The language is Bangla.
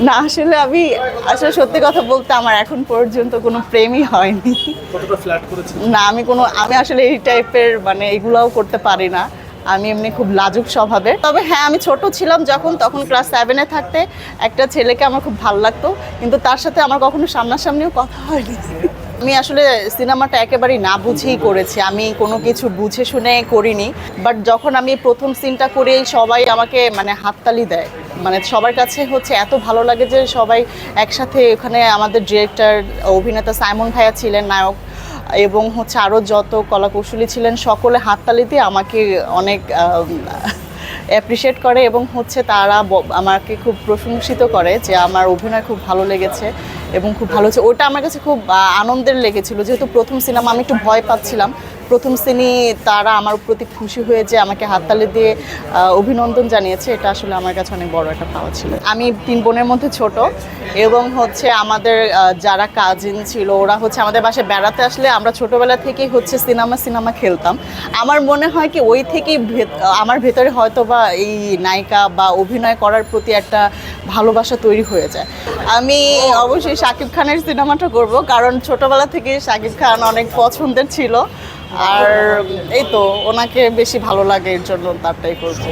না আসলে আমি আসলে সত্যি কথা বলতে আমার এখন পর্যন্ত কোনো প্রেমই হয়নি। কতটা ফ্ল্যাট করেছে? না আমি আসলে এই টাইপের মানে এগুলাও করতে পারি না। আমি এমনি খুব লাজুক স্বভাবের। তবে হ্যাঁ, আমি ছোট ছিলাম তখন ক্লাস 7 এ থাকতে একটা ছেলেকে আমার খুব ভালো লাগতো, কিন্তু তার সাথে আমার কখনো সামনাসামনিও কথা হয়নি। আমি আসলে সিনেমাটা একেবারেই না বুঝেই করেছি, আমি কোনো কিছু বুঝে শুনে করিনি। বাট যখন আমি প্রথম সিনটা করি সবাই আমাকে মানে হাততালি দেয়, মানে সবার কাছে হচ্ছে এত ভালো লাগে যে সবাই একসাথে ওখানে আমাদের ডিরেক্টর অভিনেতা সাইমন ভাইয়া ছিলেন নায়ক, এবং হচ্ছে আরও যত কলাকৌশলী ছিলেন সকলে হাততালি দিয়ে আমাকে অনেক অ্যাপ্রিসিয়েট করে, এবং হচ্ছে তারা আমাকে খুব প্রশংসিত করে যে আমার অভিনয় খুব ভালো লেগেছে এবং খুব ভালো হচ্ছে। ওটা আমার কাছে খুব আনন্দের লেগেছিল, যেহেতু প্রথম সিনেমা আমি একটু ভয় পাচ্ছিলাম। প্রথম সিনই তারা আমার প্রতি খুশি হয়ে যে আমাকে হাততালি দিয়ে অভিনন্দন জানিয়েছে, এটা আসলে আমার কাছে অনেক বড় একটা পাওয়া ছিল। আমি 3 বোনের মধ্যে ছোট, এবং হচ্ছে আমাদের যারা কাজিন ছিল ওরা হচ্ছে আমাদের বাসায় বেড়াতে আসলে আমরা ছোটোবেলা থেকেই হচ্ছে সিনেমা খেলতাম। আমার মনে হয় কি ওই থেকেই আমার ভেতরে হয়তো বা এই নায়িকা বা অভিনয় করার প্রতি একটা ভালোবাসা তৈরি হয়ে যায়। আমি অবশ্যই শাকিব খানের সিনেমাটা করব, কারণ ছোটোবেলা থেকে শাকিব খান অনেক পছন্দের ছিল, আর এই তো ওনাকে বেশি ভালো লাগে, এর জন্য তারটাই করবো।